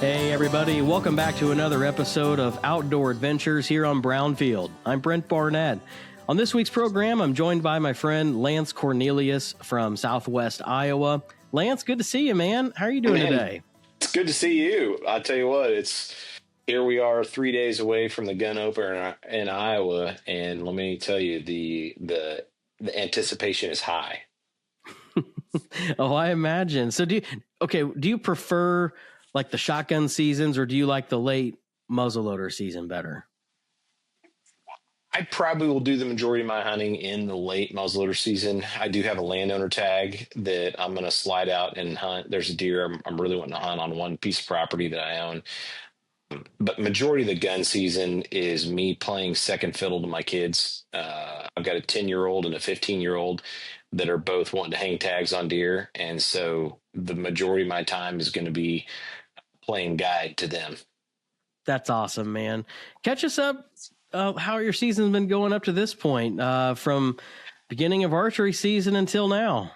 Hey everybody, welcome back to another episode of Outdoor Adventures here on Brownfield. I'm Brent Barnett. On this week's program, I'm joined by my friend Lance Cornelius from Southwest Iowa. Lance, good to see you, man. How are you doing today? It's good to see you. I tell you what, here we are 3 days away from the gun opener in Iowa, and let me tell you, the anticipation is high. Oh, I imagine. So do you prefer like the shotgun seasons, or do you like the late muzzleloader season better? I probably will do the majority of my hunting in the late muzzleloader season. I do have a landowner tag that I'm going to slide out and hunt. There's a deer I'm really wanting to hunt on one piece of property that I own. But majority of the gun season is me playing second fiddle to my kids. I've got a 10-year-old and a 15-year-old that are both wanting to hang tags on deer. And so the majority of my time is going to be playing guide to them. That's awesome, man. Catch us up. How your season's been going up to this point, from beginning of archery season until now?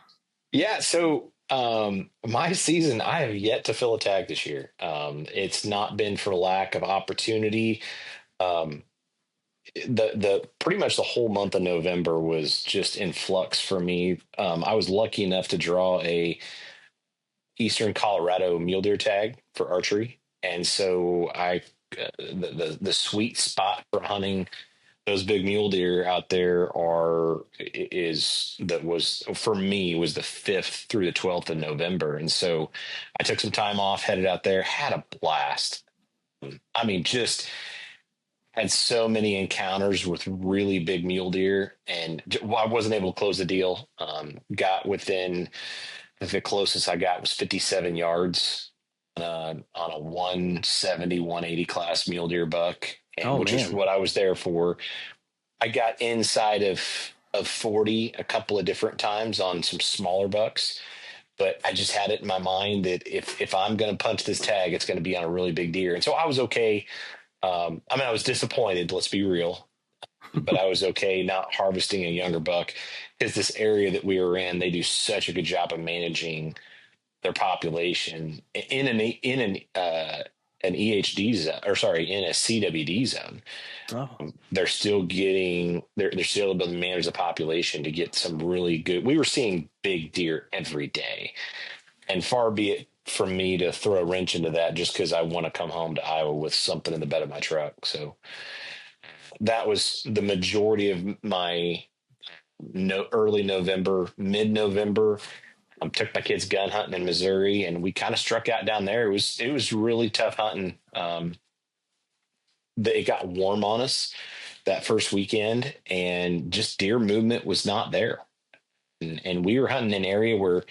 Yeah. So my season, I have yet to fill a tag this year. It's not been for lack of opportunity. The pretty much the whole month of November was just in flux for me. I was lucky enough to draw a Eastern Colorado mule deer tag for archery. And so the sweet spot for hunting those big mule deer out there was for me was the 5th through the 12th of November. And so I took some time off, headed out there, had a blast. I mean, just had so many encounters with really big mule deer, and I wasn't able to close the deal. Got within, the closest I got was 57 yards on a 170, 180 class mule deer buck, which is what I was there for. I got inside of 40 a couple of different times on some smaller bucks, but I just had it in my mind that if I'm going to punch this tag, it's going to be on a really big deer. And so I was okay. I was disappointed, let's be real, but I was okay not harvesting a younger buck, because this area that we were in, they do such a good job of managing their population in an EHD zone, in a CWD zone. Oh. They're still able to manage the population to get some really good. We were seeing big deer every day, and far be it from me to throw a wrench into that just because I want to come home to Iowa with something in the bed of my truck. So that was the majority of my early November, mid-November. Took my kids gun hunting in Missouri, and we kind of struck out down there. It was really tough hunting. It got warm on us that first weekend, and just deer movement was not there. And we were hunting an area where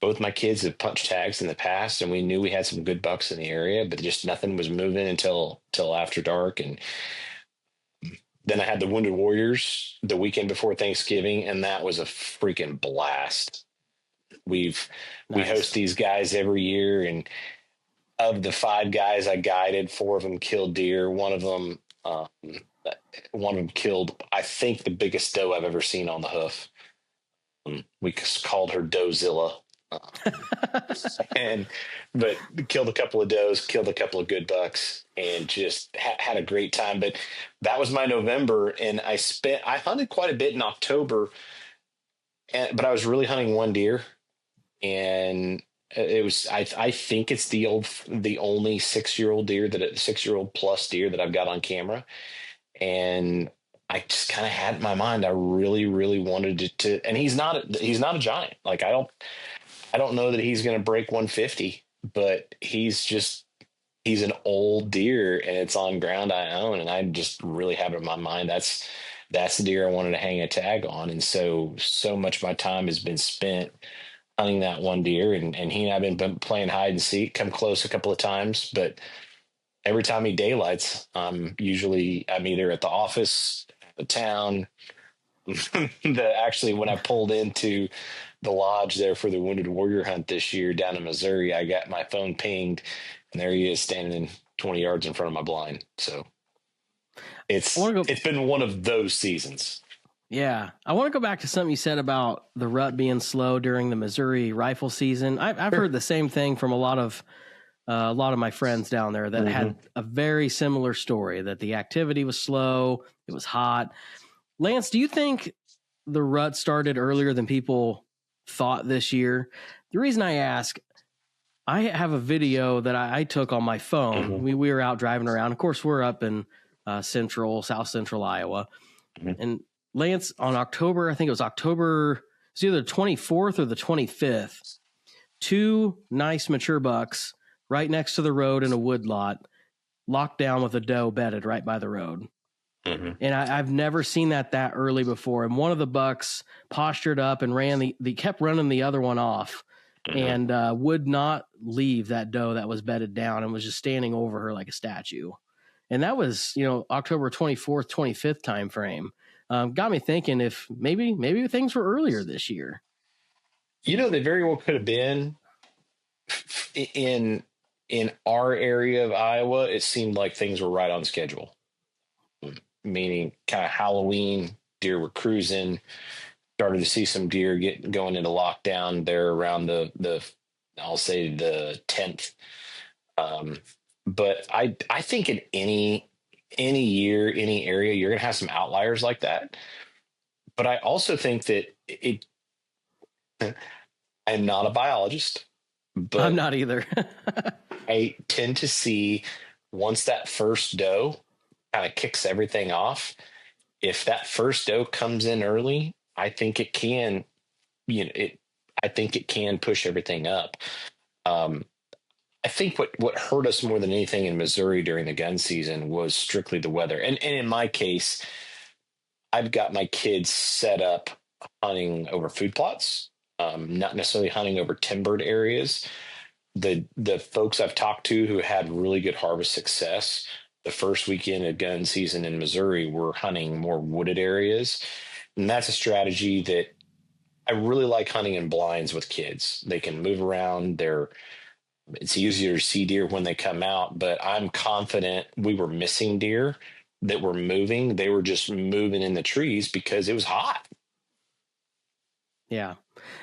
both my kids have punched tags in the past, and we knew we had some good bucks in the area, but just nothing was moving until after dark. And then I had the Wounded Warriors the weekend before Thanksgiving, and that was a freaking blast. We host these guys every year, and of the 5 guys I guided, 4 of them killed deer. One of them killed, I think, the biggest doe I've ever seen on the hoof. We called her Doezilla. But killed a couple of does, killed a couple of good bucks, and just had a great time. But that was my November, and I hunted quite a bit in October, but I was really hunting one deer, and it was I think it's the only 6-year-old plus deer that I've got on camera, and I just kind of had in my mind I really, really wanted to. And he's not a giant. Like I don't know that he's going to break 150, but he's an old deer, and it's on ground I own. And I just really have it in my mind. That's the deer I wanted to hang a tag on. And so much of my time has been spent hunting that one deer, and he and I have been playing hide and seek, come close a couple of times, but every time he daylights, I'm either at the office, the town. Actually, when I pulled into the lodge there for the Wounded Warrior hunt this year down in Missouri, I got my phone pinged, and there he is standing 20 yards in front of my blind. So it's been one of those seasons. Yeah. I want to go back to something you said about the rut being slow during the Missouri rifle season. I've heard the same thing from a lot of a lot of my friends down there that had a very similar story, that the activity was slow, it was hot. Lance, do you think the rut started earlier than people thought this year? The reason I ask, I have a video that I took on my phone. We were out driving around. Of course, we're up in South Central Iowa. And Lance, on October, I think it was October, it's either the 24th or the 25th, 2 nice mature bucks right next to the road in a wood lot, locked down with a doe bedded right by the road. And I've never seen that early before. And one of the bucks postured up and kept running the other one off, and would not leave that doe that was bedded down and was just standing over her like a statue. And that was, October 24th, 25th time frame. Got me thinking if maybe things were earlier this year. They very well could have been. In our area of Iowa, it seemed like things were right on schedule. Meaning kind of Halloween, deer were cruising, started to see some deer going into lockdown there around the I'll say the 10th. But I think in any year, any area, you're going to have some outliers like that. But I also think that I'm not a biologist, but I'm not either. I tend to see once that first doe kind of kicks everything off, if that first doe comes in early, I think it can, I think it can push everything up. I think what hurt us more than anything in Missouri during the gun season was strictly the weather. And in my case, I've got my kids set up hunting over food plots, not necessarily hunting over timbered areas. The folks I've talked to who had really good harvest success the first weekend of gun season in Missouri were hunting more wooded areas. And that's a strategy that I really like hunting in blinds with kids. They can move around. It's easier to see deer when they come out, but I'm confident we were missing deer that were moving. They were just moving in the trees because it was hot. Yeah.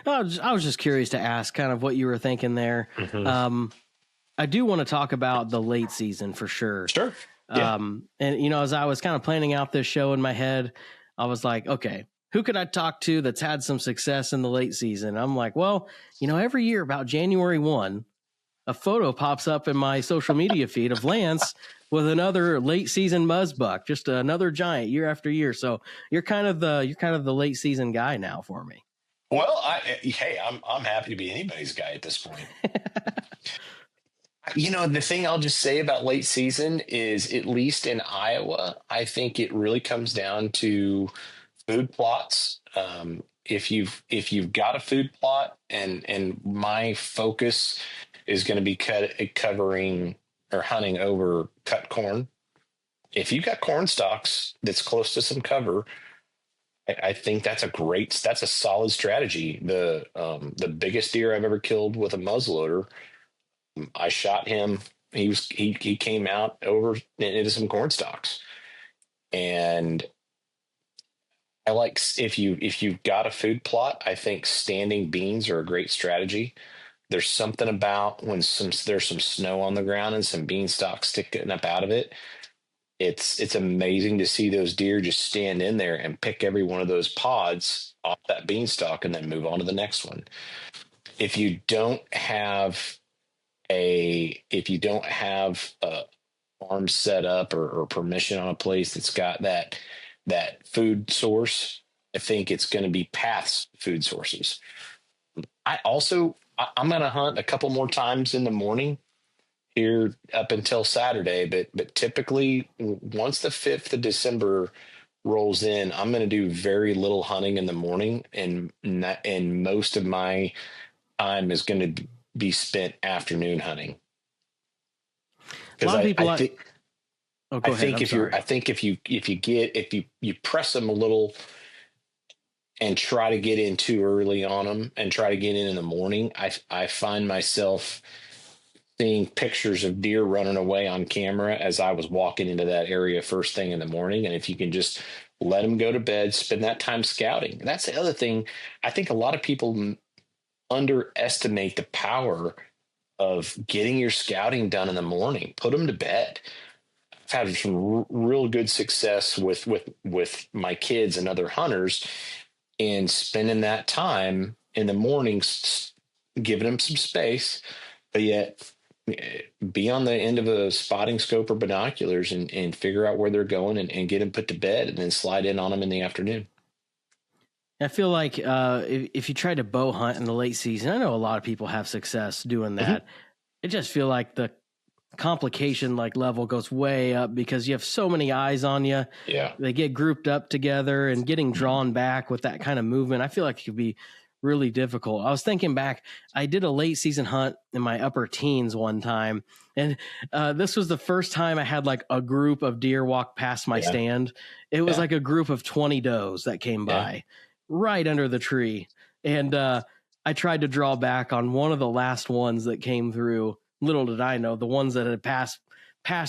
I was just curious to ask kind of what you were thinking there. I do want to talk about the late season for sure. Sure. Yeah. And, as I was kind of planning out this show in my head, I was like, okay, who could I talk to that's had some success in the late season? I'm like, well, every year about January 1, a photo pops up in my social media feed of Lance with another late season muzzbuck, just another giant year after year. So you're kind of the late season guy now for me. Well, I'm happy to be anybody's guy at this point. The thing I'll just say about late season is, at least in Iowa, I think it really comes down to food plots. If you've got a food plot, and my focus is going to be covering or hunting over cut corn. If you've got corn stalks that's close to some cover, I think that's a solid strategy. The biggest deer I've ever killed with a muzzleloader, I shot him. He came out over into some corn stalks, and I like, if you've got a food plot, I think standing beans are a great strategy. There's something about when there's some snow on the ground and some bean stalks sticking up out of it. It's amazing to see those deer just stand in there and pick every one of those pods off that beanstalk and then move on to the next one. If you don't have a farm set up or permission on a place that's got that food source, I think it's going to be paths food sources. I'm going to hunt a couple more times in the morning here up until Saturday, but typically once the 5th of December rolls in, I'm going to do very little hunting in the morning, and most of my time is going to be spent afternoon hunting. A lot of people I think if you press them a little and try to get in too early on them and try to get in the morning, I find myself seeing pictures of deer running away on camera as I was walking into that area first thing in the morning. And if you can just let them go to bed, spend that time scouting. And that's the other thing. I think a lot of people underestimate the power of getting your scouting done in the morning. Put them to bed. I've had some real good success with my kids and other hunters in spending that time in the mornings, giving them some space, but yet be on the end of a spotting scope or binoculars and figure out where they're going and get them put to bed and then slide in on them in the afternoon. I feel like if you try to bow hunt in the late season, I know a lot of people have success doing that. Mm-hmm. I just feel like the complication level goes way up because you have so many eyes on you. Yeah. They get grouped up together and getting drawn back with that kind of movement. I feel like it could be really difficult. I was thinking back, I did a late season hunt in my upper teens one time. And this was the first time I had a group of deer walk past my stand. It was like a group of 20 does that came by right under the tree. And I tried to draw back on one of the last ones that came through. Little did I know, the ones that had passed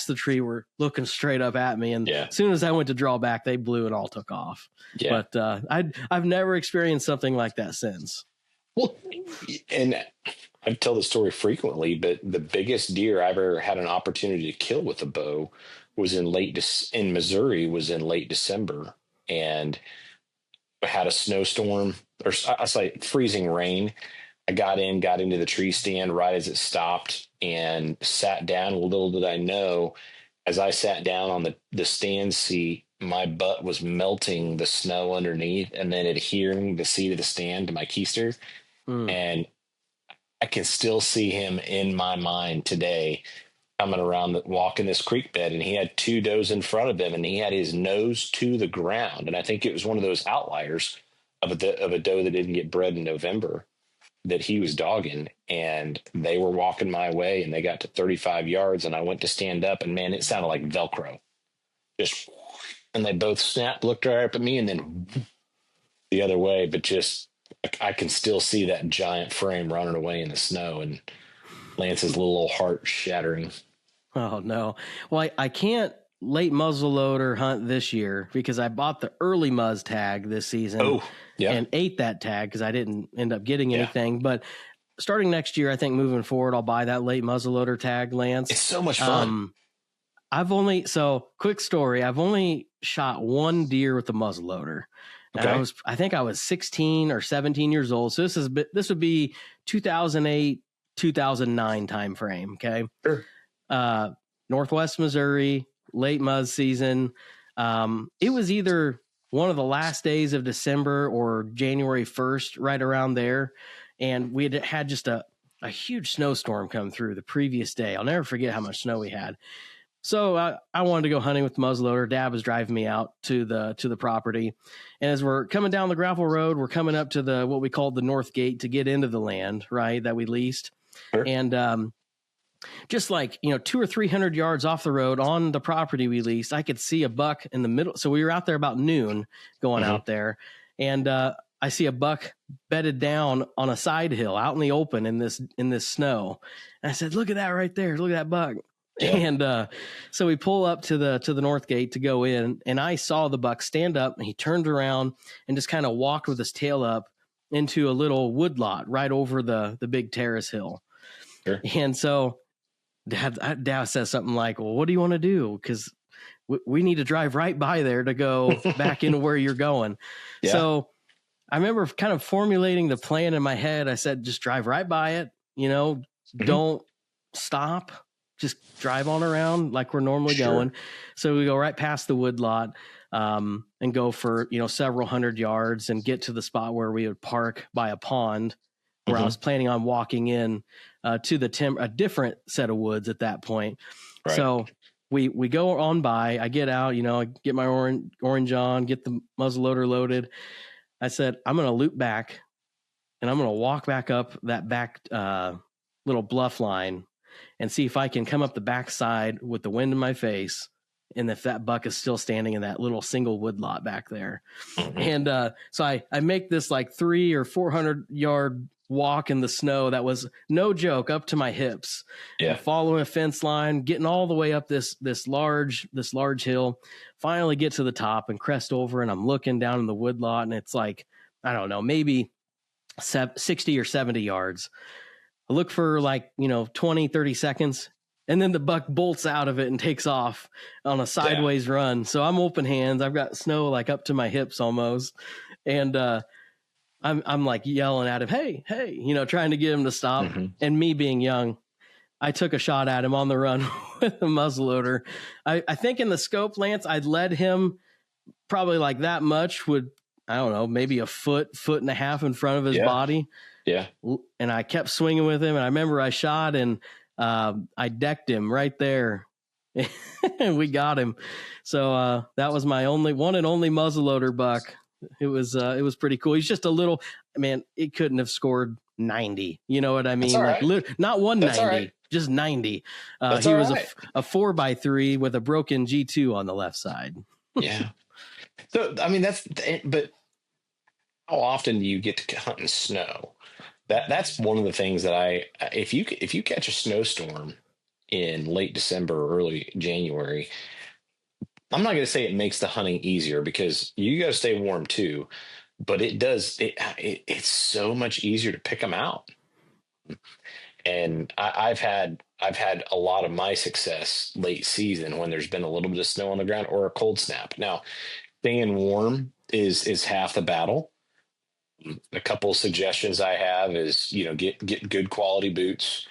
the tree were looking straight up at me. And as soon as I went to draw back, they blew and all took off. Yeah. But I've never experienced something like that since. Well, and I tell the story frequently, but the biggest deer I ever had an opportunity to kill with a bow was in Missouri, was in late December, and I had a snowstorm, or I say freezing rain. I got into the tree stand right as it stopped and sat down. Little did I know, as I sat down on the stand seat, my butt was melting the snow underneath and then adhering the seat of the stand to my keister. And I can still see him in my mind today coming around, walking this creek bed, and he had 2 does in front of him and he had his nose to the ground. And I think it was one of those outliers of a doe that didn't get bred in November that he was dogging, and they were walking my way and they got to 35 yards and I went to stand up and man, it sounded like Velcro. Just, and they both snapped, looked right up at me and then the other way, but just, I can still see that giant frame running away in the snow and Lance's little old heart shattering. Oh no. Well, I can't late muzzleloader hunt this year because I bought the early muzz tag this season and ate that tag because I didn't end up getting anything. But starting next year, I think moving forward, I'll buy that late muzzleloader tag, Lance. It's so much fun. Quick story. I've only shot one deer with the muzzleloader. And I think I was 16 or 17 years old. So this would be 2008, 2009 timeframe. Okay. Sure. Northwest Missouri, late muzz season. It was either one of the last days of December or January 1st, right around there. And we had just a huge snowstorm come through the previous day. I'll never forget how much snow we had. So I wanted to go hunting with the muzzleloader. Dad was driving me out to the property. And as we're coming down the gravel road, we're coming up to what we called the North Gate to get into the land, right, that we leased. Sure. And just 200 or 300 yards off the road on the property we leased, I could see a buck in the middle. So we were out there about noon going out there. And I see a buck bedded down on a side hill out in the open in this snow. And I said, look at that right there. Look at that buck. Yeah. And so we pull up to the North Gate to go in, and I saw the buck stand up, and he turned around and just kind of walked with his tail up into a little wood lot right over the big terrace hill. Sure. And so Dad says something like, well, what do you want to do? Because we need to drive right by there to go back into where you're going. Yeah. So I remember kind of formulating the plan in my head. I said, just drive right by it, don't stop. Just drive on around like we're normally going. So we go right past the wood lot and go for, several hundred yards and get to the spot where we would park by a pond where I was planning on walking in to a different set of woods at that point. Right. So we go on by, I get out, I get my orange on, get the muzzleloader loaded. I said, I'm going to loop back and I'm going to walk back up that back little bluff line and see if I can come up the backside with the wind in my face. And if that buck is still standing in that little single wood lot back there. Mm-hmm. And so I make this 300 or 400 yard walk in the snow. That was no joke, up to my hips. Yeah. Following a fence line, getting all the way up this large hill, finally get to the top and crest over. And I'm looking down in the wood lot, and it's I don't know, maybe 60 or 70 yards. I look for like, 20, 30 seconds, and then the buck bolts out of it and takes off on a sideways run. So I'm open hands. I've got snow like up to my hips almost. And I'm like yelling at him, hey, trying to get him to stop. Mm-hmm. And me being young, I took a shot at him on the run with a muzzleloader. I think in the scope, Lance, I'd led him probably like that much, would, I don't know, maybe a foot and a half in front of his body. Yeah. And I kept swinging with him. And I remember I shot and I decked him right there. And we got him. So that was my one and only muzzleloader buck. It was pretty cool. He's just a little, man, it couldn't have scored 90. You know what I mean? Like not 190, just 90. He was a 4x3 with a broken G2 on the left side. Yeah. So, I mean, but how often do you get to hunt in snow? That's one of the things that if you catch a snowstorm in late December or early January, I'm not going to say it makes the hunting easier, because you got to stay warm too, but it's so much easier to pick them out. And I've had a lot of my success late season when there's been a little bit of snow on the ground or a cold snap. Now, staying warm is half the battle. A couple of suggestions I have is, get good quality boots,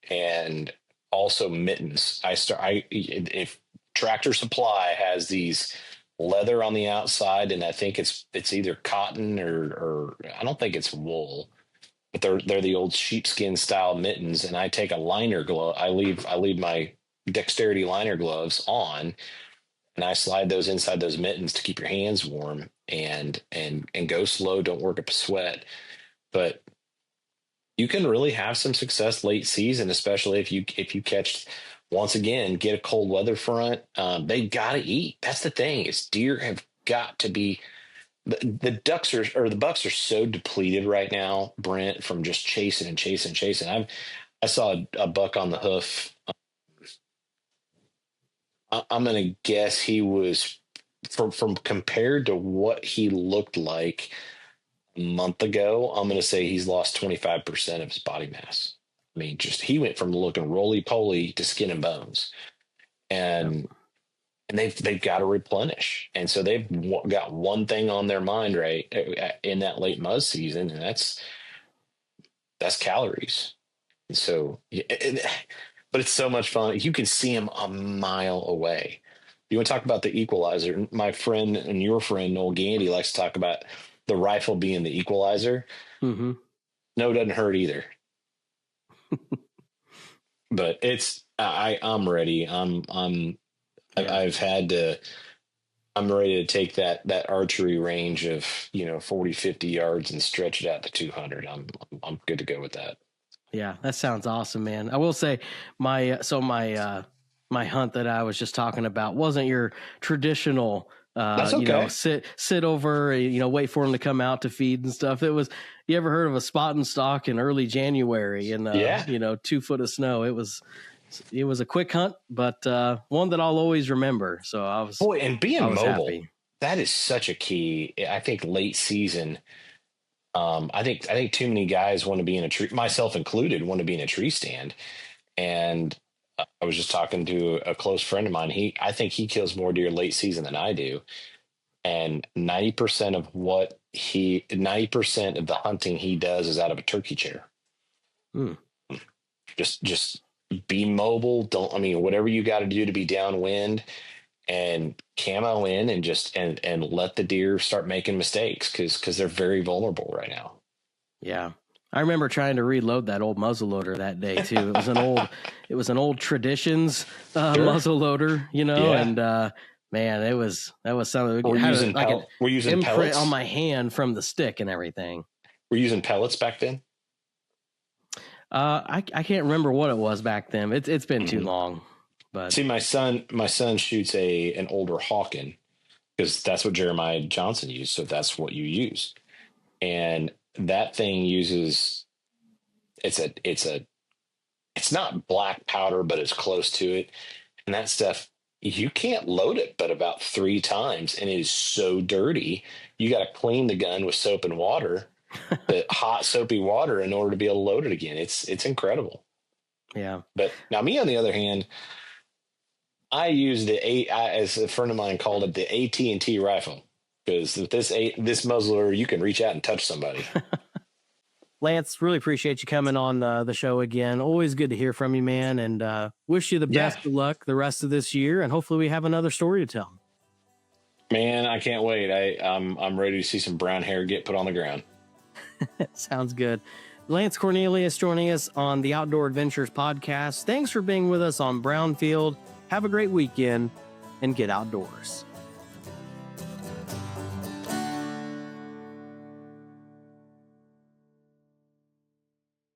and also mittens. If Tractor Supply has these leather on the outside, and I think it's either cotton or I don't think it's wool, but they're the old sheepskin style mittens. And I take a liner glove. I leave my dexterity liner gloves on, and I slide those inside those mittens to keep your hands warm, and go slow. Don't work up a sweat, but you can really have some success late season, especially if you catch, once again, get a cold weather front. They got to eat. That's the thing, is deer have got to be, the bucks are so depleted right now, Brent, from just chasing and chasing. I saw a buck on the hoof. I'm going to guess he was, from compared to what he looked like a month ago, I'm going to say he's lost 25% of his body mass. I mean, he went from looking roly-poly to skin and bones, and they've got to replenish. And so they've got one thing on their mind right in that late muzz season, and that's calories. And so, but it's so much fun. You can see them a mile away. You want to talk about the equalizer? My friend and your friend Noel Gandy likes to talk about the rifle being the equalizer. Mm-hmm. No, it doesn't hurt either. But I'm ready. I'm ready to take that archery range of 40, 50 yards and stretch it out to 200. I'm good to go with that. Yeah, that sounds awesome, man. I will say my hunt that I was just talking about wasn't your traditional, That's okay. sit over, wait for him to come out to feed and stuff. It was, you ever heard of a spot and stalk in early January and, 2 foot of snow? It was a quick hunt, but one that I'll always remember. So I was, and being mobile, happy. That is such a key. I think late season, I think too many guys want to be in a tree, myself included, want to be in a tree stand. And I was just talking to a close friend of mine. I think he kills more deer late season than I do. And 90% of the hunting he does is out of a turkey chair. Just be mobile. Whatever you got to do to be downwind, and camo in, and let the deer start making mistakes, because they're very vulnerable right now. Yeah. I remember trying to reload that old muzzleloader that day too. It was an old Traditions muzzleloader, and man, that was something. We're using imprint pellets on my hand from the stick and everything. We're using pellets back then. I can't remember what it was back then. It's been too long. But see, my son shoots an older Hawken, because that's what Jeremiah Johnson used. So that's what you use. And that thing uses, it's not black powder, but it's close to it. And that stuff, you can't load it but about 3 times. And it is so dirty. You got to clean the gun with soap and water. the hot soapy water in order to be able to load it again. It's incredible. Yeah. But now me, on the other hand, I use as a friend of mine called it, the AT&T rifle, because with this muzzleloader, you can reach out and touch somebody. Lance, really appreciate you coming on the show again. Always good to hear from you, man, and wish you the best of luck the rest of this year, and hopefully we have another story to tell. Man, I can't wait. I'm ready to see some brown hair get put on the ground. Sounds good. Lance Cornelius joining us on the Outdoor Adventures podcast. Thanks for being with us on Brownfield. Have a great weekend and get outdoors.